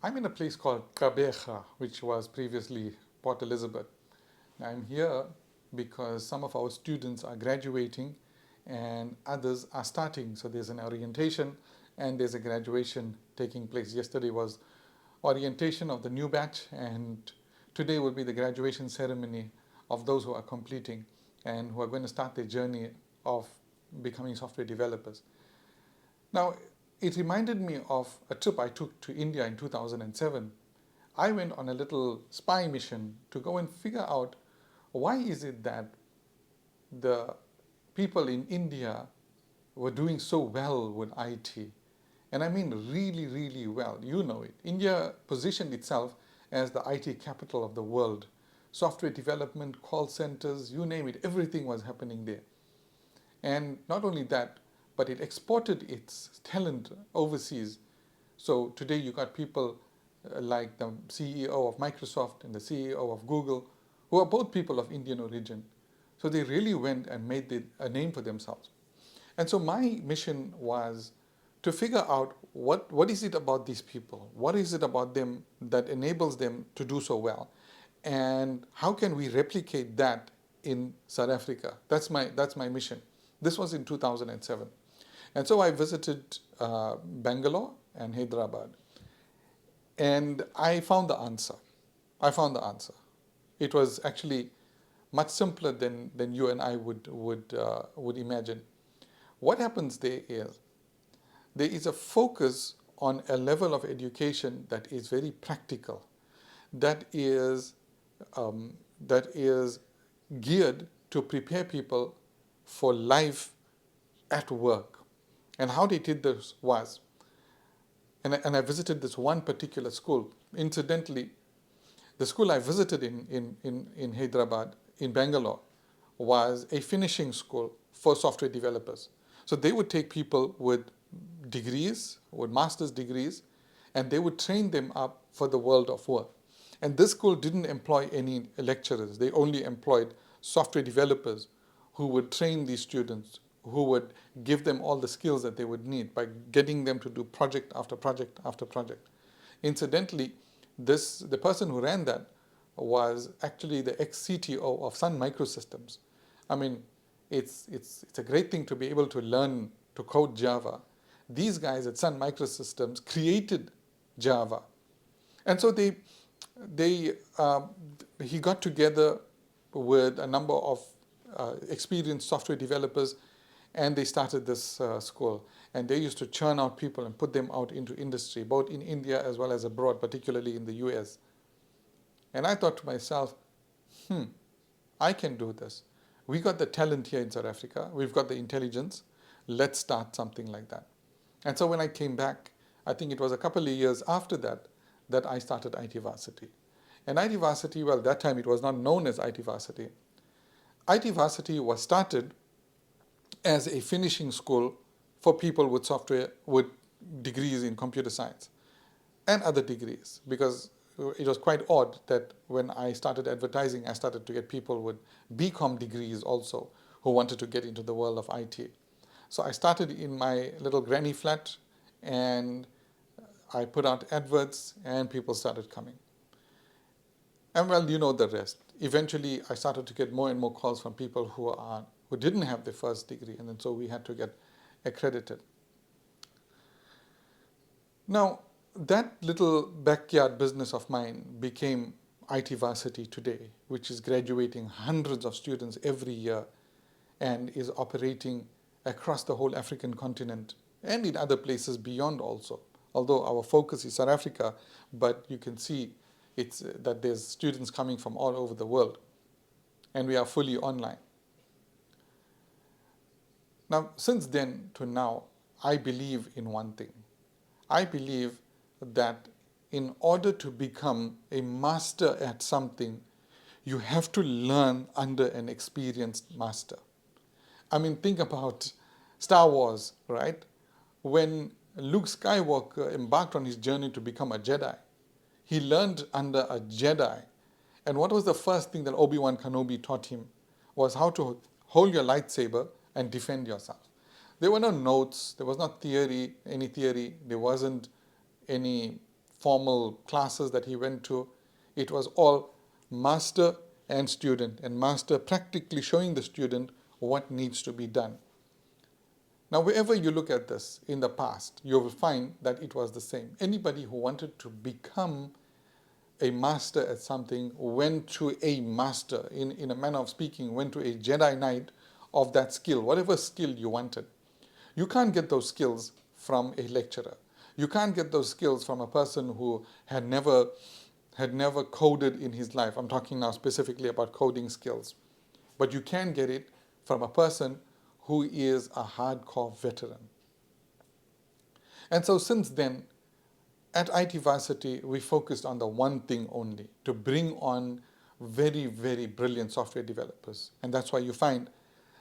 I'm in a place called Kabeja, which was previously Port Elizabeth. I'm here because some of our students are graduating and others are starting. So there's an orientation and there's a graduation taking place. Yesterday was orientation of the new batch, and today will be the graduation ceremony of those who are completing and who are going to start their journey of becoming software developers. Now, it reminded me of a trip I took to India in 2007. I went on a little spy mission to go and figure out why is it that the people in India were doing so well with IT. And I mean really, really well. You know it. India positioned itself as the IT capital of the world. Software development, call centers, you name it, everything was happening there. And not only that, but it exported its talent overseas. So today you got people like the CEO of Microsoft and the CEO of Google, who are both people of Indian origin. So they really went and made a name for themselves. And so my mission was to figure out what is it about these people? What is it about them that enables them to do so well? And how can we replicate that in South Africa? That's my mission. This was in 2007. And so I visited Bangalore and Hyderabad. And I found the answer. I found the answer. It was actually much simpler than you and I would imagine. What happens there is a focus on a level of education that is very practical, that is geared to prepare people for life at work. And how they did this was, and I visited this one particular school. Incidentally, the school I visited in Hyderabad, in Bangalore, was a finishing school for software developers. So they would take people with degrees, with master's degrees, and they would train them up for the world of work. And this school didn't employ any lecturers. They only employed software developers who would train these students, who would give them all the skills that they would need by getting them to do project after project after project. Incidentally, the person who ran that was actually the ex-CTO of Sun Microsystems. I mean, it's a great thing to be able to learn to code Java. These guys at Sun Microsystems created Java. And so he got together with a number of experienced software developers, and they started this school. And they used to churn out people and put them out into industry, both in India as well as abroad, particularly in the US. And I thought to myself, I can do this. We got the talent here in South Africa. We've got the intelligence. Let's start something like that. And so when I came back, I think it was a couple of years after that I started IT Varsity. And IT Varsity, well, that time it was not known as IT Varsity. IT Varsity was started as a finishing school for people with degrees in computer science and other degrees, because it was quite odd that when I started advertising, I started to get people with BCom degrees also who wanted to get into the world of IT. So I started in my little granny flat, and I put out adverts, and people started coming. And well, you know the rest. Eventually, I started to get more and more calls from people who didn't have their first degree, and then so we had to get accredited. Now, that little backyard business of mine became IT Varsity today, which is graduating hundreds of students every year and is operating across the whole African continent and in other places beyond also. Although our focus is South Africa, but you can see that there's students coming from all over the world, and we are fully online. Now, since then to now, I believe in one thing. I believe that in order to become a master at something, you have to learn under an experienced master. I mean, think about Star Wars, right? When Luke Skywalker embarked on his journey to become a Jedi, he learned under a Jedi. And what was the first thing that Obi-Wan Kenobi taught him? Was how to hold your lightsaber and defend yourself. There were no notes, there was not any theory, there wasn't any formal classes that he went to. It was all master and student, and master practically showing the student what needs to be done. Now, wherever you look at this in the past, you will find that it was the same. Anybody who wanted to become a master at something went to a master, in a manner of speaking, went to a Jedi Knight of that skill, whatever skill you wanted. You can't get those skills from a lecturer. You can't get those skills from a person who had never coded in his life. I'm talking now specifically about coding skills. But you can get it from a person who is a hardcore veteran. And so since then, at IT Varsity, we focused on the one thing only, to bring on very, very brilliant software developers. And that's why you find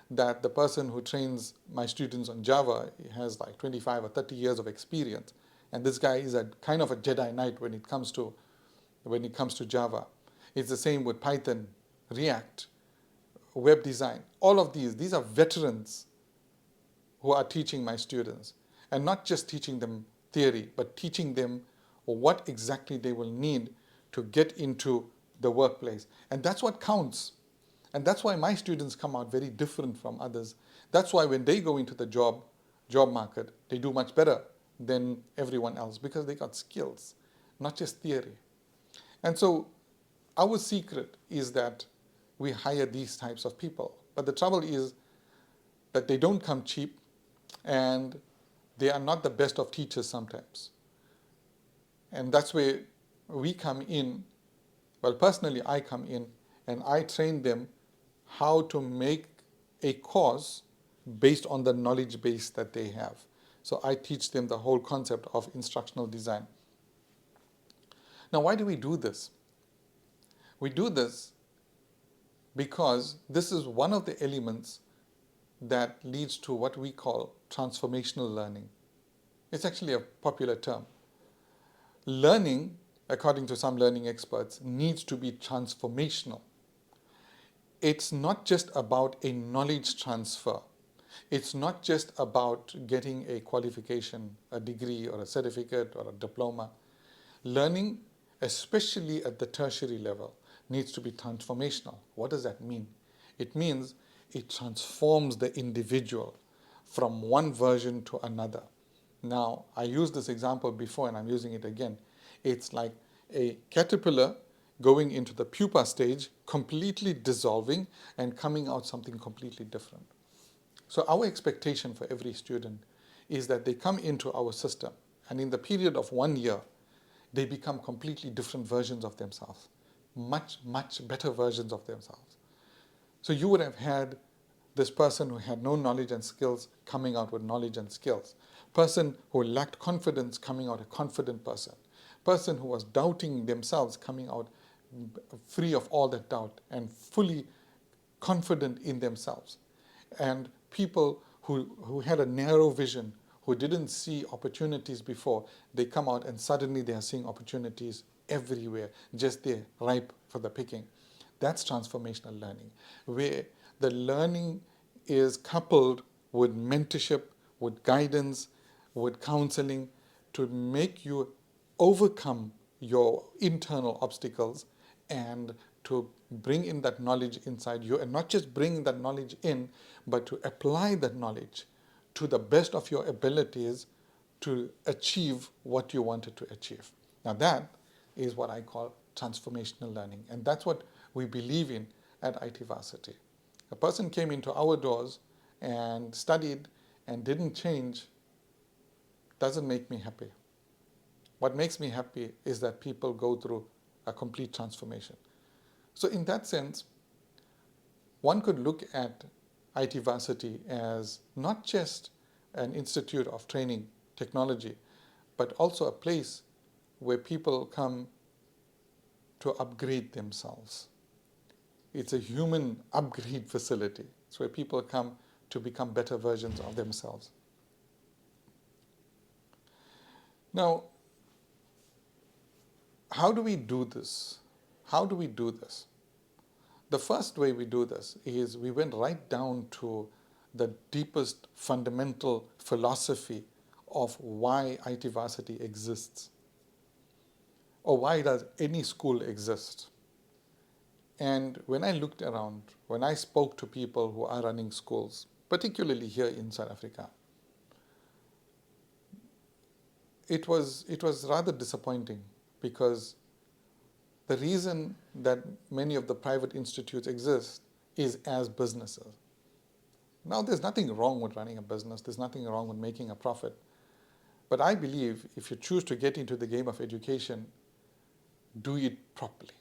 that the person who trains my students on Java has like 25 or 30 years of experience. And this guy is a kind of a Jedi Knight when it comes to Java. It's the same with Python, React, web design. All of these are veterans who are teaching my students. And not just teaching them theory, but teaching them what exactly they will need to get into the workplace. And that's what counts. And that's why my students come out very different from others. That's why when they go into the job market, they do much better than everyone else, because they got skills, not just theory. And so our secret is that we hire these types of people. But the trouble is that they don't come cheap, and they are not the best of teachers sometimes. And that's where we come in. Well, personally, I come in and I train them how to make a course based on the knowledge base that they have. So I teach them the whole concept of instructional design. Now, why do we do this? We do this because this is one of the elements that leads to what we call transformational learning. It's actually a popular term. Learning, according to some learning experts, needs to be transformational. It's not just about a knowledge transfer. It's not just about getting a qualification, a degree or a certificate or a diploma. Learning, especially at the tertiary level, needs to be transformational. What does that mean? It means it transforms the individual from one version to another. Now, I used this example before and I'm using it again. It's like a caterpillar going into the pupa stage, completely dissolving and coming out something completely different. So our expectation for every student is that they come into our system, and in the period of 1 year, they become completely different versions of themselves, much, much better versions of themselves. So you would have had this person who had no knowledge and skills coming out with knowledge and skills. Person who lacked confidence coming out a confident person. Person who was doubting themselves coming out free of all that doubt and fully confident in themselves. And people who had a narrow vision, who didn't see opportunities before, they come out and suddenly they are seeing opportunities everywhere, just there, ripe for the picking. That's transformational learning, where the learning is coupled with mentorship, with guidance, with counseling, to make you overcome your internal obstacles and to bring in that knowledge inside you, and not just bring that knowledge in, but to apply that knowledge to the best of your abilities to achieve what you wanted to achieve. Now that is what I call transformational learning, and that's what we believe in at IT Varsity. A person came into our doors and studied and didn't change doesn't make me happy. What makes me happy is that people go through a complete transformation. So in that sense, one could look at IT Varsity as not just an institute of training technology, but also a place where people come to upgrade themselves. It's a human upgrade facility. It's where people come to become better versions of themselves. Now, how do we do this? How do we do this? The first way we do this is we went right down to the deepest fundamental philosophy of why IT Varsity exists. or why does any school exist? And when I looked around, when I spoke to people who are running schools, particularly here in South Africa, it was rather disappointing, because the reason that many of the private institutes exist is as businesses. Now, there's nothing wrong with running a business, there's nothing wrong with making a profit. But I believe if you choose to get into the game of education, do it properly.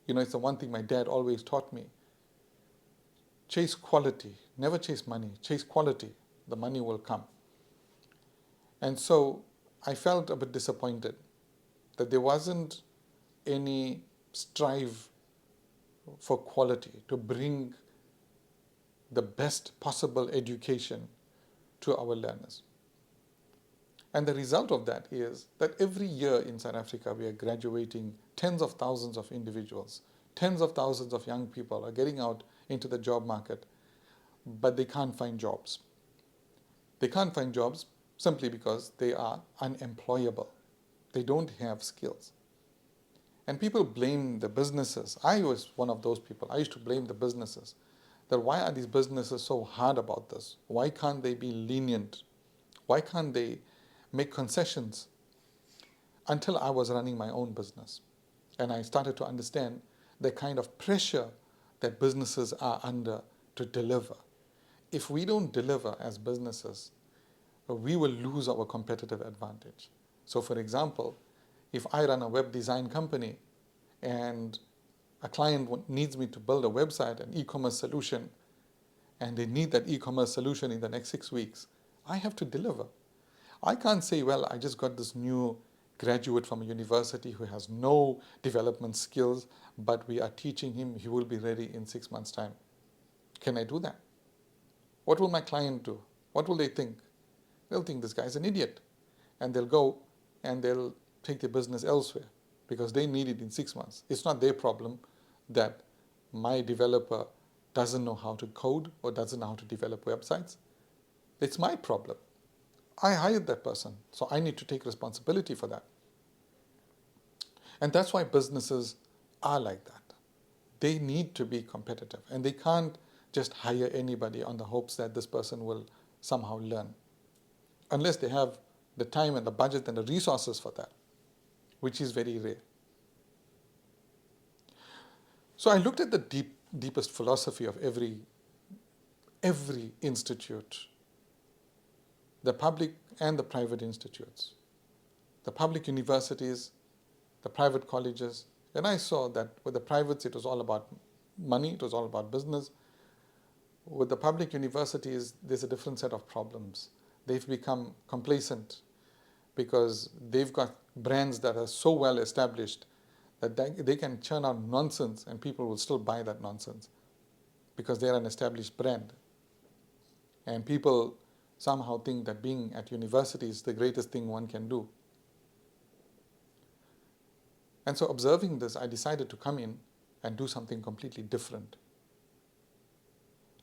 It's the one thing my dad always taught me. Chase quality, never chase money, chase quality, the money will come. And so I felt a bit disappointed that there wasn't any strive for quality to bring the best possible education to our learners. And the result of that is that every year in South Africa we are graduating tens of thousands of individuals, tens of thousands of young people are getting out into the job market, but they can't find jobs. They can't find jobs simply because they are unemployable. They don't have skills. And people blame the businesses. I was one of those people. I used to blame the businesses. That why are these businesses so hard about this? Why can't they be lenient? Why can't they make concessions? Until I was running my own business. And I started to understand the kind of pressure that businesses are under to deliver. If we don't deliver as businesses, we will lose our competitive advantage. So for example, if I run a web design company and a client needs me to build a website, an e-commerce solution, and they need that e-commerce solution in the next 6 weeks, I have to deliver. I can't say, well, I just got this new graduate from a university who has no development skills, but we are teaching him, he will be ready in 6 months' time. Can I do that? What will my client do? What will they think? They'll think this guy's an idiot. And they'll go and they'll take their business elsewhere because they need it in 6 months. It's not their problem that my developer doesn't know how to code or doesn't know how to develop websites. It's my problem. I hired that person, so I need to take responsibility for that. And that's why businesses are like that. They need to be competitive, and they can't just hire anybody on the hopes that this person will somehow learn, unless they have the time and the budget and the resources for that, which is very rare. So I looked at the deepest philosophy of every institute, the public and the private institutes, the public universities, the private colleges, and I saw that with the privates it was all about money, it was all about business. With the public universities, there's a different set of problems. They've become complacent because they've got brands that are so well established that they can churn out nonsense and people will still buy that nonsense because they're an established brand. And people somehow think that being at university is the greatest thing one can do. And so observing this, I decided to come in and do something completely different,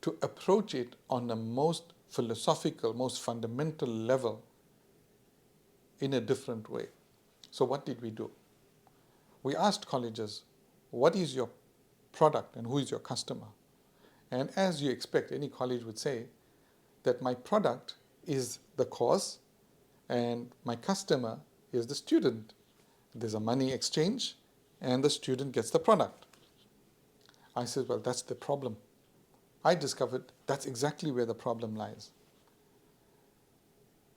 to approach it on the most philosophical, most fundamental level in a different way. So what did we do? We asked colleges, what is your product and who is your customer? And as you expect, any college would say that my product is the course and my customer is the student. There's a money exchange and the student gets the product. I said, well, that's the problem. I discovered that's exactly where the problem lies.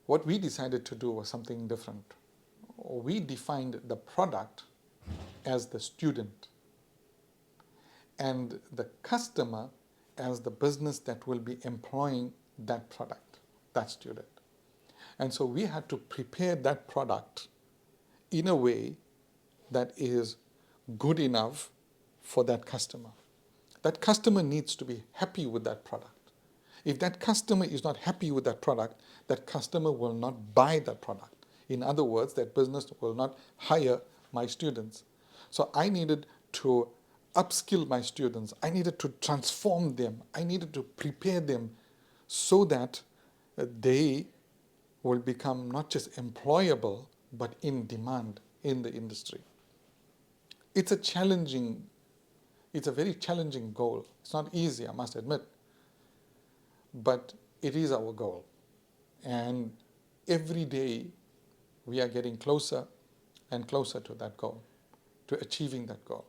What we decided to do was something different. We defined the product as the student and the customer as the business that will be employing that product, that student. And so we had to prepare that product in a way that is good enough for that customer. That customer needs to be happy with that product. If that customer is not happy with that product, that customer will not buy that product. In other words, that business will not hire my students. So I needed to upskill my students. I needed to transform them. I needed to prepare them so that they will become not just employable, but in demand in the industry. It's a challenging, it's a very challenging goal. It's not easy, I must admit, but it is our goal. And every day we are getting closer and closer to that goal, to achieving that goal.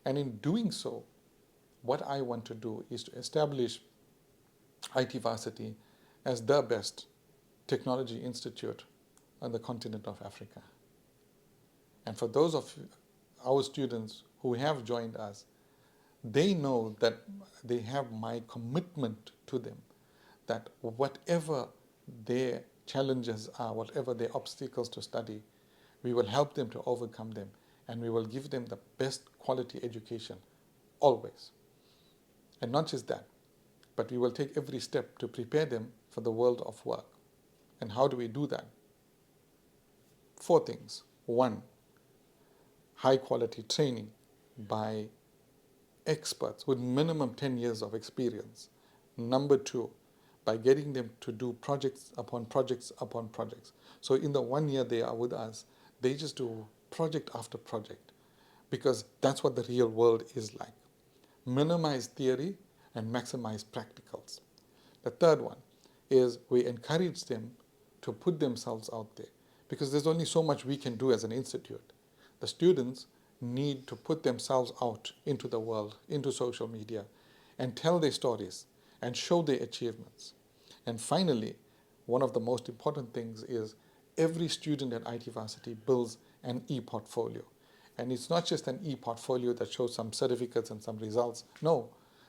And in doing so, what I want to do is to establish IT Varsity as the best technology institute on the continent of Africa. And for those of our students who have joined us, they know that they have my commitment to them, that whatever their challenges are, whatever their obstacles to study, we will help them to overcome them, and we will give them the best quality education, always. And not just that, but we will take every step to prepare them for the world of work. And how do we do that? 4 things. 1, high quality training by experts with minimum 10 years of experience. Number 2, by getting them to do projects upon projects upon projects. So in the 1 year they are with us, they just do project after project, because that's what the real world is like. Minimize theory and maximize practicals. The third one is we encourage them to put themselves out there, because there's only so much we can do as an institute. The students need to put themselves out into the world, into social media, and tell their stories and show their achievements. And finally, one of the most important things is every student at IT Varsity builds an e-portfolio. And it's not just an e-portfolio that shows some certificates and some results. No,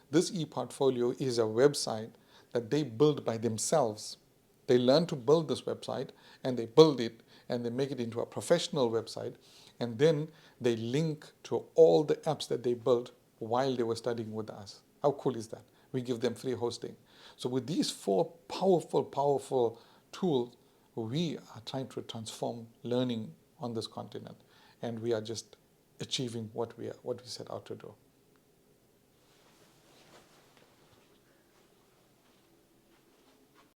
this e-portfolio is a website that they build by themselves. They learn to build this website, and they build it, and they make it into a professional website, and then they link to all the apps that they built while they were studying with us. How cool is that? We give them free hosting. So with these 4 powerful tools, we are trying to transform learning on this continent, and we are just achieving what we set out to do.